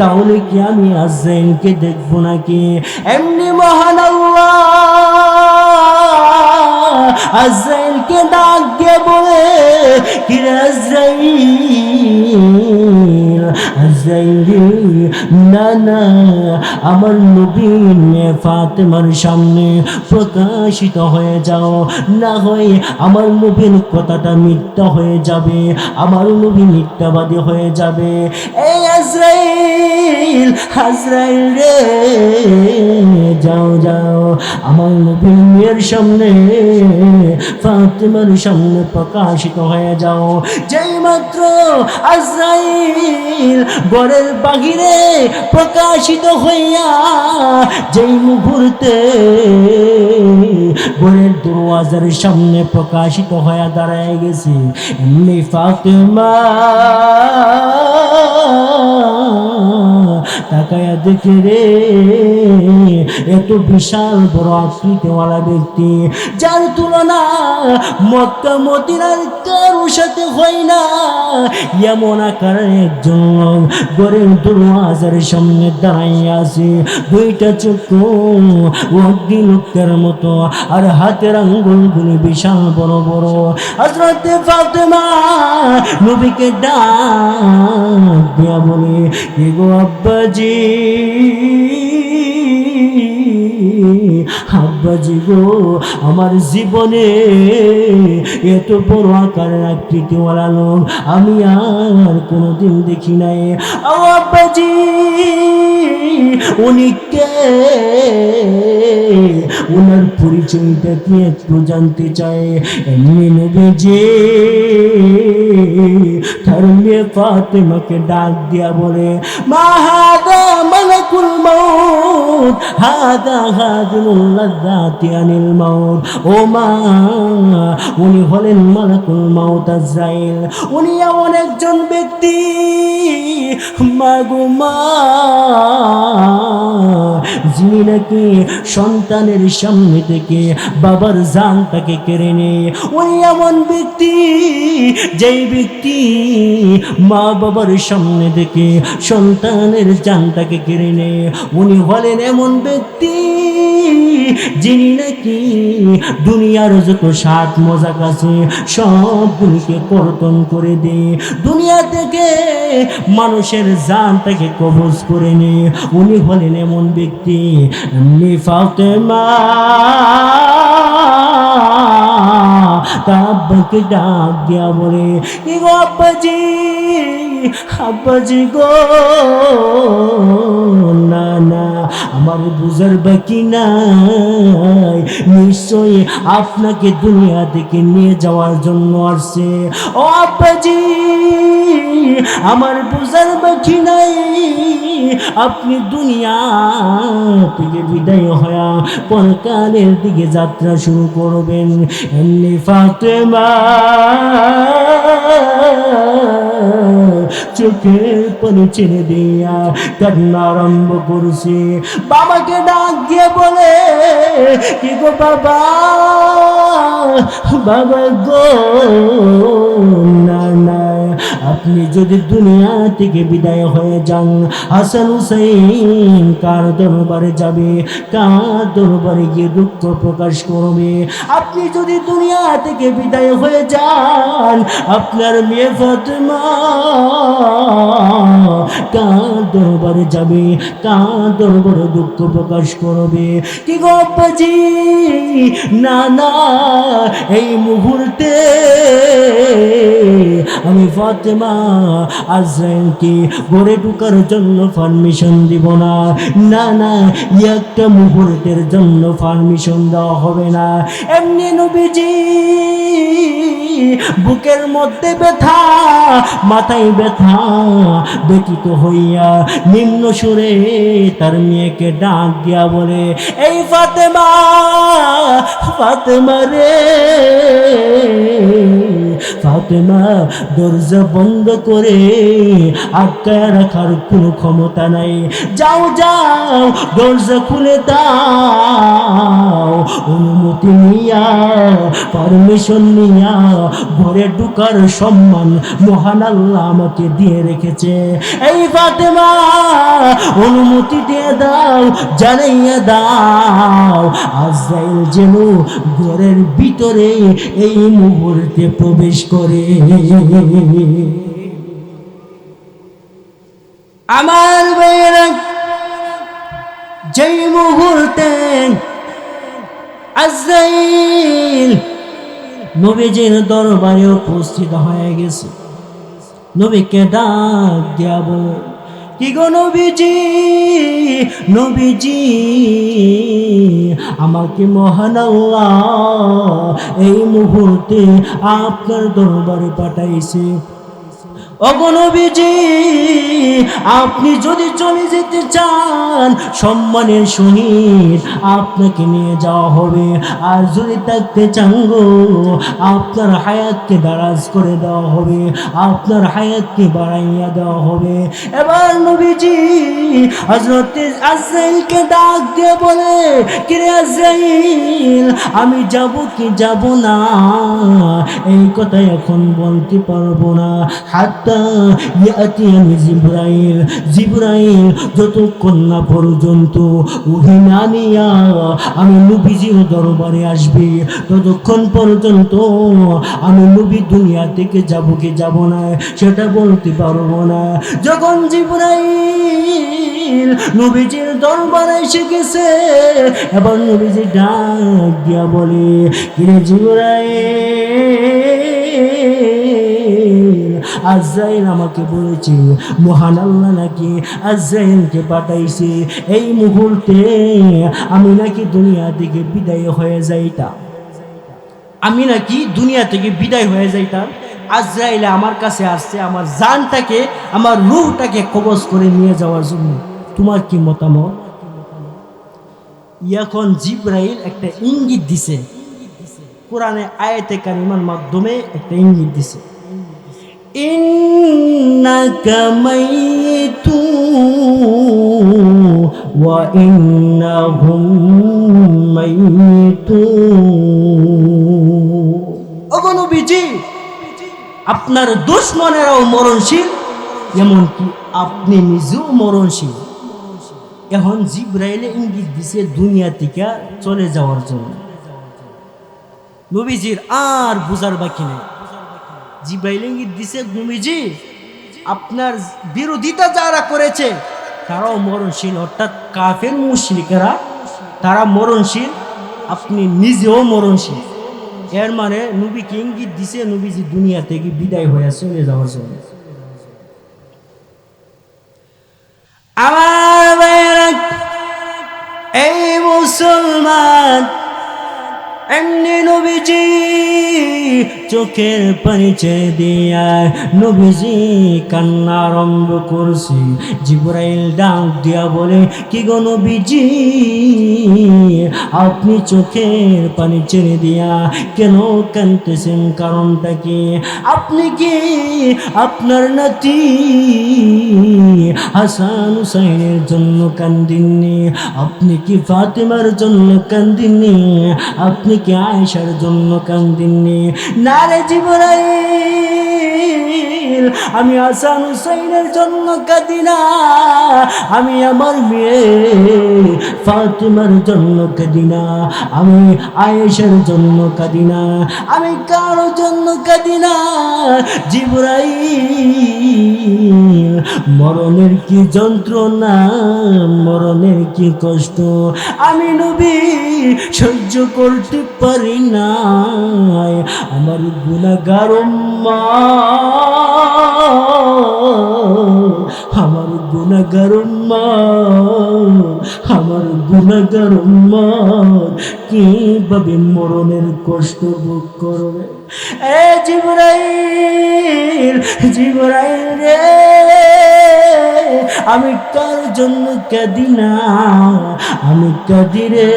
তাহলে কি আমি আজরাইলকে দেখবো নাকি? এমনি মহান আল্লাহ আজরাইলকে ডাক দিয়ে বলে, কি আজরাইল, আজরাইল না না, আমার নবী ফাতেমার সামনে প্রকাশিত হয়ে যাও, না হয় আমার নবীর কথাটা মিথ্যা হয়ে যাবে, আমার নবী মিথ্যাবাদী হয়ে যাবে। এই আজরাইল, আজরাইল রে, যাও যাও আমার নবীর মেয়ের সামনে ফাতেমার সামনে প্রকাশিত হয়ে যাও। যেই মাত্র আজরাইল ঘরের বাহিরে প্রকাশিত হইয়া যেই মুহূর্তে ঘরের দরওয়াজার সামনে প্রকাশিত হয়ে দাঁড়ায় গেছে, এমনি ফাতেমা তাকায়া দেখে রে, এত বিশাল বড় আকৃতিওয়ালা ব্যক্তি, যার তুলনা মক্কা মদিনার কারোর সাথে হয় না, এমন আকারের একজন লোক ঘরের দরওয়াজার সামনে দাঁড়াইয়া আছে, দুইটা চক্ষু অগ্নিলোকের মতো, আর হাতের আঙ্গুলগুলি বিশাল বড় বড়। হযরত ফাতেমা নবীকে ডাক দিয়া বলে, কি গো আব্বাজি, আব্বাজি গো, আমার জীবনে এত বড় আকারের আকৃতিওয়ালা লোক আমি আর কোনোদিন দেখি নাই। আব্বাজি উনি কে, ওনার পরিচয়টা কি একটু জানতে চাই। এমনি নবীজি তার মেয়ে ফাতেমাকে ডাক দিয়া বলে, মা হাদা মালাকুল মাউত, হাদা হাদিমুল লাযাতি আনিল মাউত। ও মা, উনি হলেন মালাকুল মাউত আজরাইল, উনি এমন একজন ব্যক্তি মা গো মা, যিনি নাকি সন্তানের সামনে থেকে বাবার জানটাকে কেড়ে নেয়। উনি এমন ব্যক্তি, যেই ব্যক্তি মা বাবার সামনে থেকে সন্তানের জানটাকে কেড়ে নেয়। উনি হলেন এমন ব্যক্তি যিনি নাকি দুনিয়ার যত স্বাদ মজা আছে সবগুলিকে কর্তন করে দেয়, দুনিয়া থেকে মানুষের জানটাকে কবজ করে নেয়। উনি হলেন এমন ব্যক্তি। এমনি ফাতেমা আব্বাকে ডাক দিয়া বলে, কি গো আব্বাজি, আব্বাজি গো, না না আমার বুঝার বাকি নাই, নিশ্চয়ই আপনাকে দুনিয়া থেকে নিয়ে যাওয়ার জন্য আসছে। ও আব্বাজি, আমার বোঝার বাকি নাই, আপনি দুনিয়া থেকে বিদায় হয়া পরকালের দিকে যাত্রা শুরু করবেন। এমনি ফাতেমা চোখের পানি ছেড়ে দিয়া কান্না আরম্ভ করছে। বাবাকে ডাক দিয়ে বলে, কি গো বাবা, বাবা গো, না না, আপনি যদি দুনিয়া থেকে বিদায় হয়ে যান, হাসান হুসাইন কার দরবারে যাবে, কার দরবারে গিয়ে দুঃখ প্রকাশ করবে? আপনি যদি দুনিয়া থেকে বিদায় হয়ে যান, আপনার মেয়ে ফাতেমা কার দরবারে যাবে, কার দরবারে দুঃখ প্রকাশ করবে? কি গো আব্বাজি, না না, এই মুহূর্তে আমি ফাতেমা আজরাইলকে ঘরে ঢোকার জন্য পারমিশন দিব না, না না, একটা মুহূর্তের জন্য পারমিশন দেওয়া হবে না। এমনি নবীজি বুকের মধ্যে ব্যথা, মাথায় ব্যথা ব্যতীত হইয়া নিম্ন সুরে তার মেয়েকে ডাক দিয়া বলে, এই ফাতেমা, ফাতেমা রে, ফাতেমা, দরজা বন্ধ করে আটকায় রাখার কোনো ক্ষমতা নাই, যাও যাও, দরজা খুলে দাও, অনুমতি নিয়া, পারমিশন নিয়া ঘরে ঢুকার সম্মান মহান আল্লাহ আমাকে দিয়ে রেখেছে। এই ফাতেমা, অনুমতি দিয়ে দাও, জানাইয়া দাও, আজরাইল যেন ঘরের ভিতরে এই মুহূর্তে প্রবেশ করে। আমার ভাইয়েরা, যেই মুহূর্তে আজরাইল নবীজির দরবারে উপস্থিত হয়ে গেছে, নবীকে ডাক দিয়া বলে, কি গো নবীজি, নবীজি, আমাকে মহান আল্লাহ এই মুহূর্তে আপনার দরবারে পাঠাইছে। ওগো নবীজি, আপনি যদি চলে যেতে চান, সম্মানের সহিত আপনাকে নিয়ে যাওয়া হবে, আর যদি থাকতে চান গো, আপনার হায়াতকে দারাজ করে দেওয়া হবে, আপনার হায়াতকে বাড়াইয়া দেওয়া হবে। এবার নবীজি হযরত আজরাইলকে ডাক দিয়ে বলে, কিরে আজরাইল, আমি যাব কি যাব না এই কথা এখন বলতে পারবো না, হাত্তা ইয়াতিয়ানি জিবরাইল, জিবরাইল যতক্ষণ না পর্যন্ত ওহী না নিয়া আমি নবীজির দরবারে আসবে, ততক্ষণ পর্যন্ত আমি নবী দুনিয়া থেকে যাব কি যাব না সেটা বলতে পারবো না। যখন জিবরাইল নবীজির দরবারে এসে গেছে, এবার নবীজি ডাক দিয়া বলে, কিরে জিবরাইল, আজরাইল আমাকে বলেছে মহান আল্লাহ নাকি আজরাইলকে পাঠাইছে এই মুহূর্তে আমি নাকি দুনিয়া থেকে বিদায় হয়ে যাইতাম, আমি নাকি দুনিয়া থেকে বিদায় হয়ে যাইতাম। আজরাইল আমার কাছে আসছে আমার জানটাকে, আমার রূহটাকে কবজ করে নিয়ে যাওয়ার জন্য। তোমার কি মতামত? এখন জিবরাইল একটা ইঙ্গিত দিছে, কোরআনে আয়াতে কারিমার মাধ্যমে একটা ইঙ্গিত দিছে, ইন্নাকা মাইতুন ওয়া ইন্নাহুম মাইতুন। ওগো নবীজি, আপনার দুশমনেরাও মরণশীল, এমনকি আপনি নিজেও মরণশীল। এখন জিবরাইলে ইঙ্গিত দিছে দুনিয়া থেকে চলে যাওয়ার জন্য। নবীজির আর বুঝার বাকি নেই। জিবরাইল ইঙ্গিত দিছে, নবীজি আপনার বিরোধিতা যারা করেছে তারাও মরণশীল, অর্থাৎ কাফের মুশরিকেরা তারা মরণশীল, আপনি নিজেও মরণশীল। এর মানে নবীকে ইঙ্গিত দিছে নবীজি দুনিয়া থেকে বিদায় হয়ে চলে যাওয়ার জন্য। আমার, এই মুসলমান এমনি নবীজি চোখের পানি ছেড়ে দিয়া নবীজি কান্না আরম্ভ করছে। জিবরাইল ডাক দিয়া বলে, কি গো নবীজি, আপনি চোখের পানি ছেড়ে দিয়া কেন কাঁদতেছেন? কারণটা কি? আপনি কি আপনার নাতি হাসান হুসাইনের জন্য কান্দিননি? আপনি কি ফাতেমার জন্য কান্দিননি? আপনি কি আয়েশার জন্য কান্দিননি? না রে জিবরাইল, আমি হাসান হুসাইনের জন্য কাঁদি না, আমি আমার মেয়ে ফাতেমার জন্য কাঁদি না, আমি আয়েশার জন্য কাঁদি না, আমি কারো জন্য কাঁদি না। জিবরাইল, মরণের কি যন্ত্রণা, মরণের কি কষ্ট আমি নবী সহ্য করতে পারি না। আমার গুনাহগার উম্মত, আমার গুনাহগার উম্মত, আমার গুনাহগার উম্মত কিভাবে মরণের কষ্ট ভোগ করবে? এ জিবরাইল, জিবরাইল রে, আমি কার জন্য কাঁদি না, আমি কাঁদি রে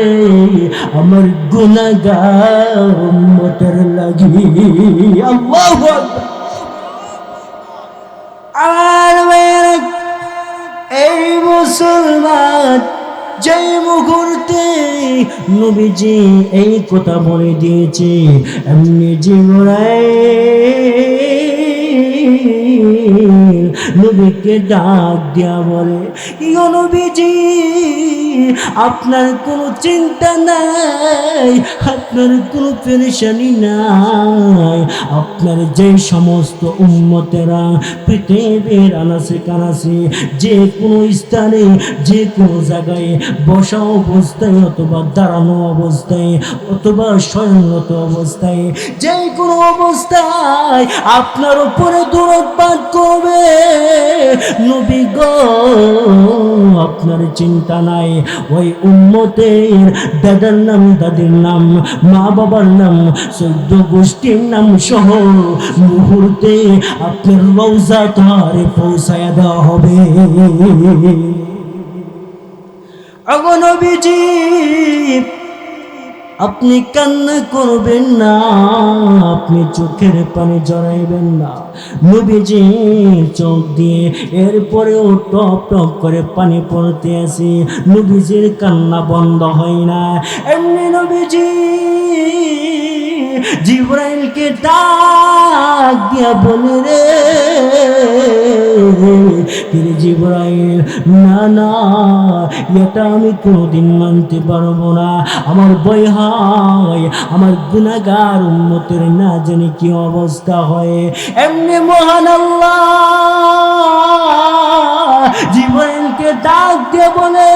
আমার গুনাহগার উম্মতের লাগি। আল্লাহু আকবার। আর এই মুসলমান যেই মুহূর্তে নবীজি এই কথা বলে দিয়েছে, এমনি জিবরাইল নবীকে ডাক দিয়া বলে, ইয়ো নবীজি, আপনার কোনো চিন্তা নাই, আপনার কোনো পেরেশানি নাই। আপনার যে সমস্ত উম্মতেরা পৃথিবীর আনাচে কানাচে যে কোনো স্থানে যে কোনো জায়গায় বসা অবস্থায় অথবা দাঁড়ানো অবস্থায় অথবা স্বয়ংরত অবস্থায় যে কোনো অবস্থায় আপনার উপরে দূরপাত করবে, নবী গো আপনার চিন্তা নাই। ওই উম্মতের দাদার নাম, দাদির নাম, মা বাবার নাম, 14 গোষ্ঠীর নাম সহ মুহূর্তে আপনার রওজা তারে পৌঁছায়া দেওয়া হবে। ওগো নবীজি, আপনি কান্না করবেন না, আপনি চোখের পানি জড়াইবেন না। নবীজি চোখ দিয়ে এরপরেও টপ টপ করে পানি পড়তে আসে, নবীজির কান্না বন্ধ হয় না। এমনি নবীজি জিবরাইলকে ডাক দিয়া বলে, রে জিবরাইল, না না, এটা আমি কোনোদিন মানতে পারবো না। আমার ভয় হয় আমার গুনাহগার উম্মতের না জানি কি অবস্থা হয়। এমনি মহান আল্লাহ জিবরাইলকে ডাক দিয়ে বলে,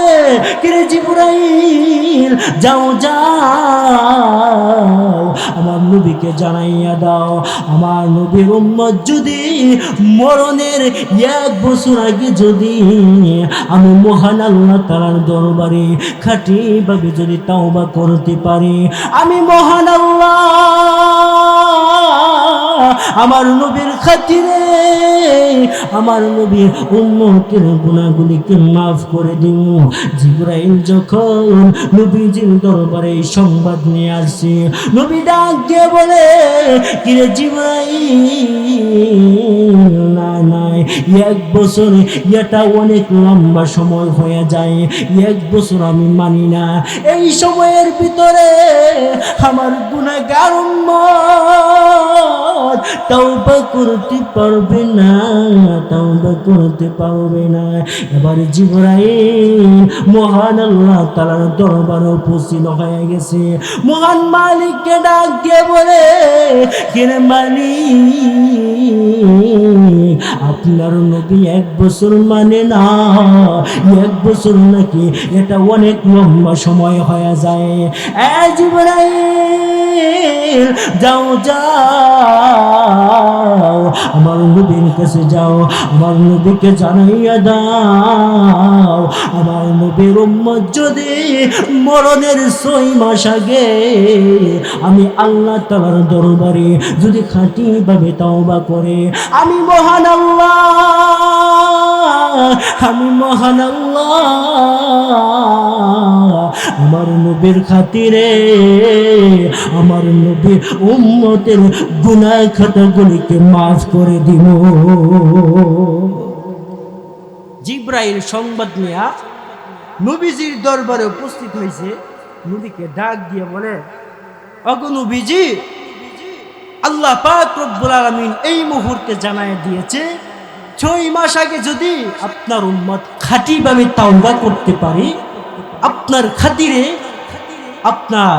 কিরে জিবরাইল, যাও যাও আমার নবীকে জানাইয়া দাও, আমার নবীর উম্মত যদি মরণের 1 বছর আগে যদি আমি মহান আল্লাহ তাআলার দরবারে খাঁটিভাবে যদি তাওবা করতে পারি, আমি মহান আল্লাহ আমার নবীর খাতিরে আমার নবীর উম্মতের গুনাহগুলিকে মাফ করে দিব। জিবরাইল যখন নবীজির দরবারে এই সংবাদ নিয়ে আসছে, নবী ডাক দিয়ে বলে, কিরে জিবরাইল, না না, 1 বছর এটা অনেক লম্বা সময় হয়ে যায়, 1 বছর আমি মানি না। এই সময়ের ভিতরে আমার গুনাহগার উম্মত তাওবা করতে পারবে না, তাওবা করতে পারবে না। এবার জিবরাইল মহান আল্লাহ তাআলার দরবারে উপস্থিত হয়ে গেছে। মহান মালিককে ডাক দিয়ে বলে, কিরে মালিক, আপনার নবী 1 বছর মানে না, 1 বছর নাকি এটা অনেক লম্বা সময় হয়ে যায়। জিবরাইল, যাও যাও আমার নবীর কাছে যাও, আমার নবীকে জানাইয়া দাও আমার নবীর উম্মত যদি মরণের 6 মাস আগে আমি আল্লাহ তাআলার দরবারে যদি খাঁটিভাবে তওবা করে, আমি মহান আল্লাহ আমার নবীর খাতিরে আমার নবীর উম্মতের গুনাহ খাতাগুলিকে মাফ করে দিব। জিবরাইল সংবাদ নিয়া নবীজির দরবারে উপস্থিত হয়েছে। নবীকে ডাক দিয়ে বলে, ওগো নবীজি, আল্লাহ পাক রব্বুল আলামিন এই মুহূর্তে জানায় দিয়েছে 6 মাস আগে যদি আপনার উম্মত খাঁটিভাবে তাওবা করতে পারে, আপনার খাতিরে আপনার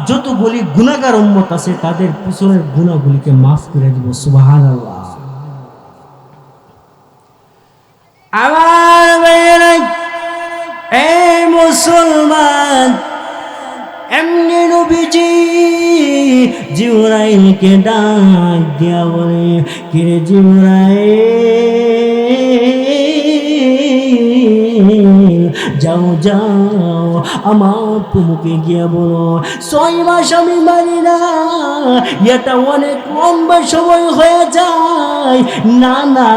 যতগুলি গুনাহগার উম্মত আছে তাদের পিছনের গুনাহগুলিকে মাফ করে দিব। সুবহানাল্লাহ। আমার ভাইয়েরা, এই মুসলমান, এমনি নবীজি জিবরাইলকে ডাক দিয়া বলে, কিরে জিবরাইল, যাও যাও আমার প্রভুকে গিয়া বলো 6 মাস আমি মানি না, এটা অনেক লম্বা সময় হয়ে যায়। না না,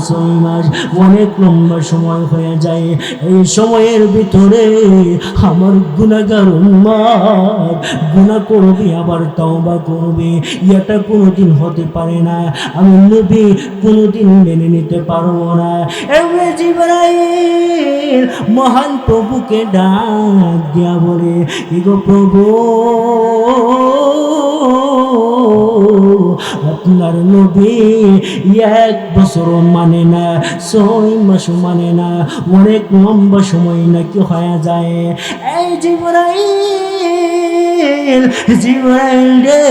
6 মাস অনেক লম্বা সময় হয়ে যায়। এই সময়ের ভিতরে আমার গুনাহগার উম্মত গুনাহ করবে আবার তওবা করবে, এটা কোনোদিন হতে পারে না। আমি নবী কোনোদিন মেনে নিতে পারবো না। এমনি জিবরাইল মহান প্রভুকে ডাক দিয়া বলে, ইগো প্রভু, আপনার নবী 1 বছর মানে না, 6 মাস মানে না, অনেক লম্বা সময় নাকি হয়ে যায়। এই জিবরাইল রে,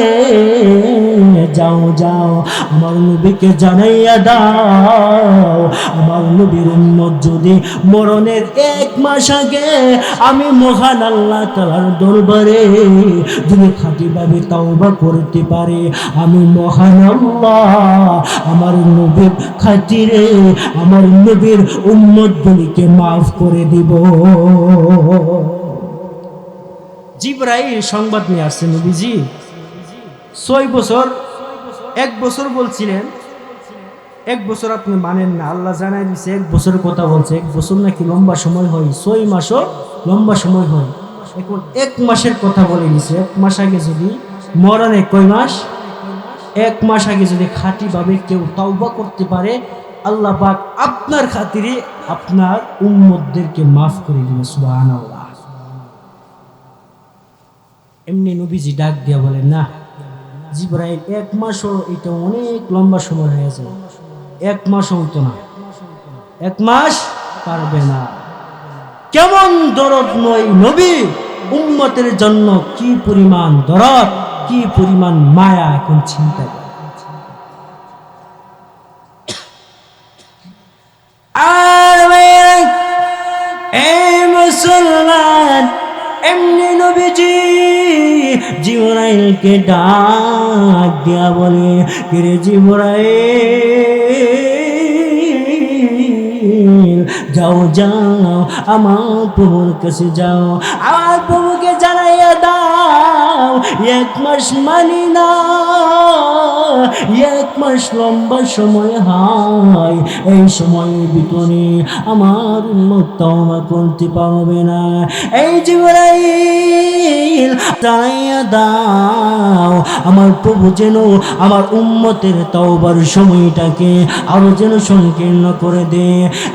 যাও যাও আমার নবীকে জানাইয়া দাও আমার নবীর উম্মত যদি মরণের 1 মাস আগে আমি মহান আল্লাহ তাআলার দরবারে যদি খাঁটিভাবে তওবা করতে পারে, আমি মহান আল্লাহ আমার নবীর খাতিরে আমার নবীর উম্মতগুলিকে মাফ করে দিব। জিবরাইল সংবাদ নিয়ে আসছে, নবীজি 6 বছর, 1 বছর বলছিলেন, 1 বছর আপনি মানেন না। আল্লাহ জানাই দিছে 1 বছরের কথা বলছে। 1 বছর নাকি লম্বা সময় হয়, 6 মাসও লম্বা সময় হয়। এখন 1 মাসের কথা বলে দিছে। 1 মাস আগে যদি মরণে কয় মাস, 1 মাস আগে যদি খাঁটিভাবে কেউ তওবা করতে পারে, আল্লাহ পাক আপনার খাতিরে আপনার উম্মতদেরকে মাফ করে দিবে। সুবহানাল্লাহ। এমনি নবীজি ডাক দিয়া বলেন, না জিবরাইল, 1 মাসও এটা অনেক লম্বা সময় হয়ে যায়, 1 মাসও হইতো না, 1 মাস পারবে না। কেমন দরদ নয় নবী উম্মতের জন্য, কি পরিমাণ দরদ, কি পরিমাণ মায়া, এখন চিন্তা করে। আর এই মুসলমান, এমনি নবীজি জিবরাইলকে ডাক দিয়া বলে, কিরে জিবরাইল, যাও যাও আমার প্রভুর কাছে যাও, আমার প্রভুকে জানাইয়া দাও 1 মাস মানি না, 1 মাস লম্বা সময় হয়। এই সময়ের ভিতরে আমার উম্মত তওবা করতে পারবে না। এই জিবরাইল জানাইয়া দাও আমার প্রভু যেন আমার উম্মতের তওবার সময়টাকে আরো যেন সংকীর্ণ করে দে।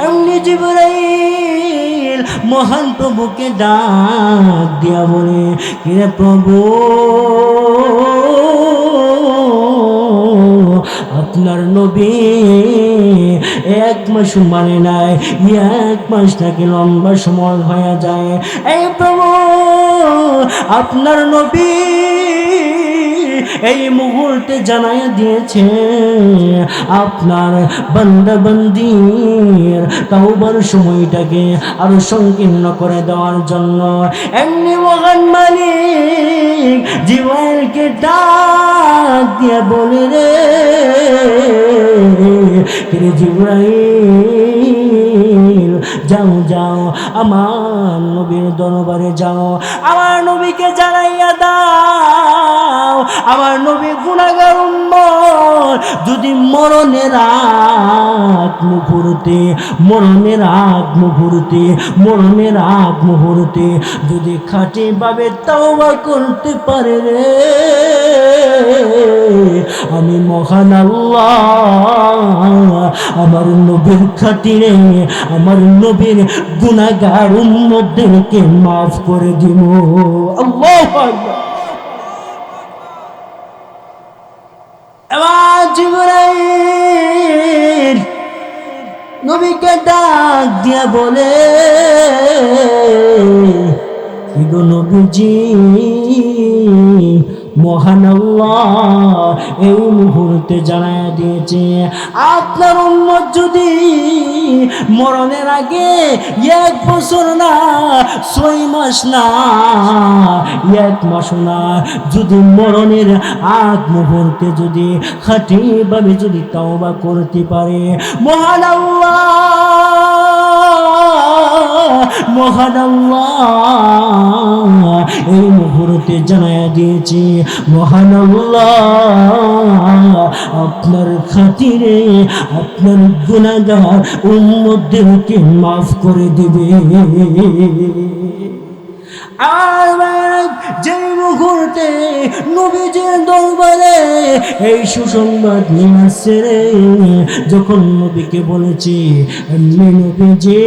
এমনি জিবরাইল মহান প্রভুকে ডাক দিয়া বলে, কিরে প্রভু, আপনার নবী 1 মাস মানে নাই, 1 মাস নাকি লম্বা সময় হয়ে যায়। এই প্রভু, আপনার নবী এই মুহূর্তে জানাই দিয়েছে আপনার বান্দা বান্দির তাওবার সময়টাকে আরো সংকীর্ণ করে দেওয়ার জন্য। এমনি মহান মালিক জিবরাইলকে ডাক দিয়ে বলে রে জিবরাইল যাও যাও আমার নবীর দরবারে যাও, আমার নবীকে জানাইয়া দাও আমার নবী গুনাহগার উম্মত যদি মরণের আগ মুহূর্তে যদি খাঁটি ভাবে তওবা করতে পারে রে আমি মহান আল্লাহ আমার নবীর খাতিরে আমার নবীর গুনাহগার উম্মতদেরকে মাফ করে দিব। আল্লাহু আকবার। এবার জিবরাইল নবীকে ডাক দিয়া বলে কি গো নবীজি মহান আল্লাহ এই মুহূর্তে জানায়া দিয়েছে আপনার উম্মত যদি মরণের আগে 1 বছর না 6 মাস না 1 মাস না যদি মরণের আগ মুহূর্তে যদি খাঁটিভাবে যদি তওবা করতে পারে মহান আল্লাহ এই মুহূর্তে জানায়া দিয়েছি মহান আল্লাহ আপনার খাতিরে আপনার গুনাহগার উম্মতদেরকে মাফ করে দিবে। আর যে মুহূর্তে নবীজির দরবারে এই সুসংবাদ নিয়ে আসছে রে যখন নবীকে বলেছি নবীজি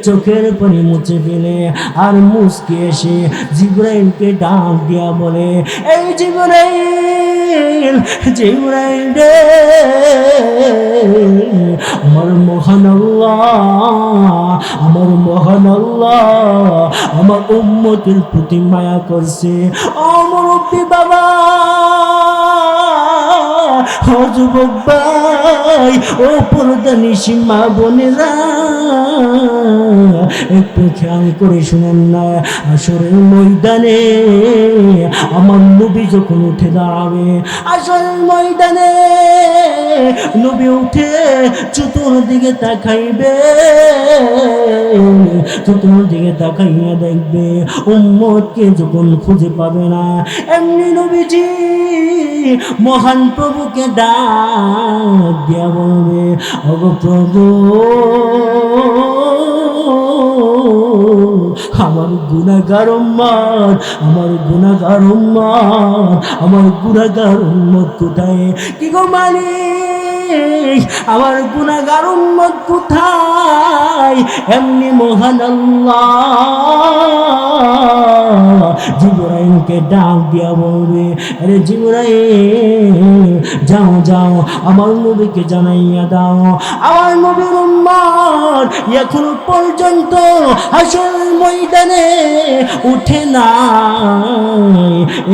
চোখের পানি মুছে ফেলে আর মুচকে এসে জিবরাইলকে ডাক দিয়া বলে এই জিবরাইল রে আমার মহান আল্লাহ আমার উম্মতের প্রতি মায়া করছে ও মুরব্বি বাবা ও যুবক ভাই ও পর্দানিশী মা বোনেরা একটু খেয়াল করে শুনেন না আসরের ময়দানে আমার নবী যখন উঠে দাঁড়াবে আসরের ময়দানে নবী উঠে চতুর্দিকে তাকাইবে চতুর্দিকে তাকাইয়া দেখবে উম্মতকে যখন খুঁজে পাবে না এমনি নবীজি মহান প্রভুকে ডাক দিয়া বলবে ওগো প্রভু আমার গুনাহগার উম্মত কোথায় কি গো মালিক আমার গুনাহগার উম্মত কোথায় এমনি মহান আল্লাহ জিবরাইলকে ডাক দিয়া বলবে আরে জিবরাইল যাও আমার নবীকে জানাইয়া দাও আমার নবীর উম্মত এখনো পর্যন্ত হাসরের ময়দানে উঠে না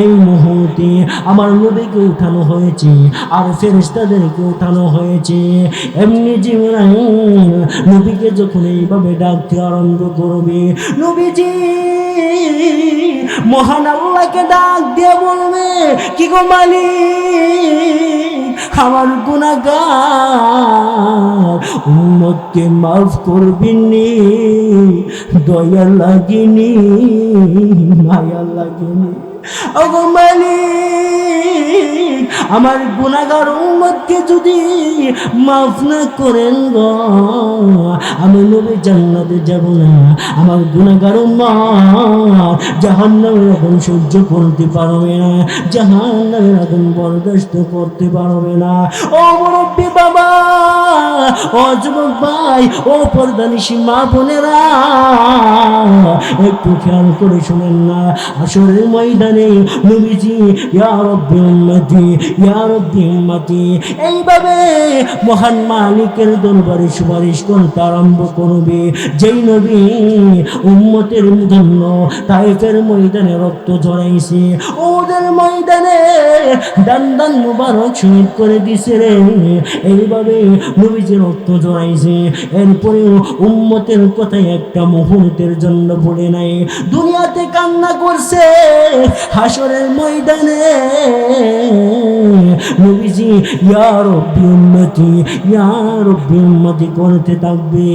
এই মুহূর্তে আমার নবীকে উঠানো হয়েছে আর ফেরেশতাদেরকে উঠানো হয়েছে এমনি জিবরাইল নবীকে যখন এইভাবে ডাকতে আরম্ভ করবে নবীজি মহান আল্লাহকে ডাক দিয়ে বলবে কি গো মালিক আমার গুনাহগার উম্মতকে মাফ করবিনি দয়া লাগেনি মায়া লাগেনি ওগো মালিক আমার গুনাহগার উম্মতকে যদি মাফ না করেন গো আমি নবী জান্নাতে যাব না আমার গুনাহগার উম্মত জাহান্নামের আগুন সহ্য করতে পারবে না জাহান্নামের আগুন বরদাস্ত করতে পারবে না ও মুরব্বি বাবা ও যুবক ভাই ও পর্দানিশী মা বোনেরা একটু খেয়াল করে শুনেন না আসরের ময়দানে নবীজি ইয়া রাব্বি উম্মতি এইভাবে মহান মালিকের দরবারে সুপারিশ করতে আরম্ভ করবে যেই নবী উম্মতের জন্য তায়েফের ময়দানে রক্ত ঝরাইছে ওদের ময়দানে দান মুবারক শহীদ করে দিছে রে এইভাবে নবীজি রক্ত ঝরাইছে এরপরে উম্মতের কথা একটা মুহূর্তের জন্য বলে নাই দুনিয়াতে কান্না করছে হাসরের ময়দানে নবীজি ইয়া রাব্বি উম্মতি ইয়া রাব্বি উম্মতি করতে থাকবে।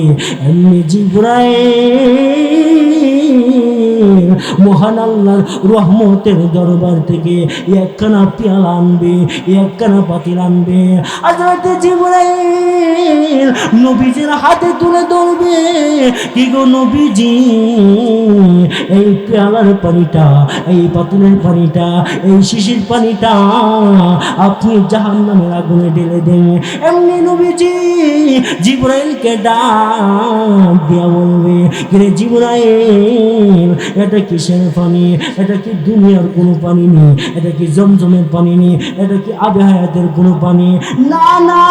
এমনি জিবরাইল মহান আল্লাহর রহমতের দরবার থেকে একখানা পেয়ালা আনবে, একখানা পাতিল আনবে। হযরত জিবরাইল নবীজির হাতে তুলে ধরবে, কি গো নবীজি, এই পেয়ালার পানিটা, এই পাতিলের পানিটা, এই শিশির পানিটা আপনি জাহান্নামের আগুনে ঢেলে দেন। এমনি নবীজি জিবরাইলকে ডাক দিয়া বলবে, কিরে জিবরাইল, এটা কিসের পানি? এটা কি দুনিয়ার কোনো পানি নেই? এটা কি জমজমের পানি নেই? এটা কি আবে হায়াতের কোনো পানি? না না,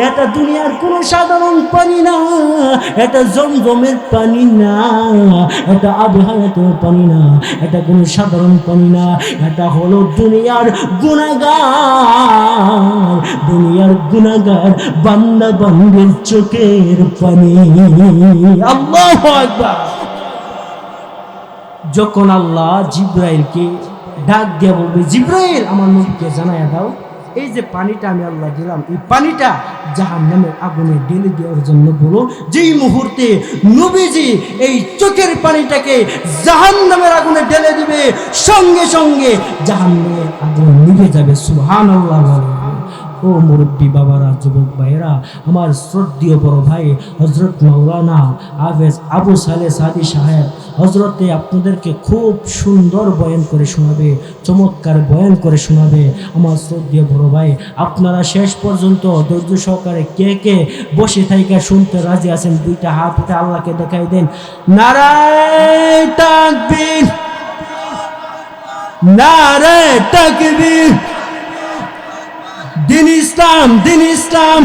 এটা দুনিয়ার কোনো সাধারণ পানি না, এটা জমজমের পানি না, এটা আবে হায়াতের পানি না, এটা কোনো সাধারণ পানি না, এটা হলো দুনিয়ার গুনাহগার, দুনিয়ার গুনাহগার বান্দা বান্দির চোখের পানি। আল্লাহু আকবার। যখন আল্লাহ জিবরাইলকে ডাক দিয়ে বলবে, জিবরাইল আমার নবীকে জানায়া দাও, এই যে পানিটা আমি আল্লাহ দিলাম, এই পানিটা জাহান্নামের আগুনে ঢেলে দেওয়ার জন্য বলো। যেই মুহূর্তে নবীজি এই চোখের পানিটাকে জাহান্নামের আগুনে ঢেলে দিবে, সঙ্গে সঙ্গে জাহান্নামের আগুন নিভে যাবে। সুবহানাল্লাহ। ও মুরব্বী বাবারা, যুবক ভাইয়েরা, আমার শ্রদ্ধেয় বড় ভাই হযরত মাওলানা হাফেজ আবু সালেহ সাদি সাহেব হযরতে আপনাদেরকে খুব সুন্দর বয়ান করে শোনাবে, চমৎকার বয়ান করে শোনাবে। আমার শ্রদ্ধেয় বড় ভাই, আপনারা শেষ পর্যন্ত ধৈর্য সহকারে কে কে বসে থাইকা শুনতে রাজি আছেন, দুইটা হাত উঠে আল্লাহকে দেখাই দেন। নারায়ে তাকবীর, নারায়ে তাকবীর। দিন ইসলাম, দিন ইসলাম।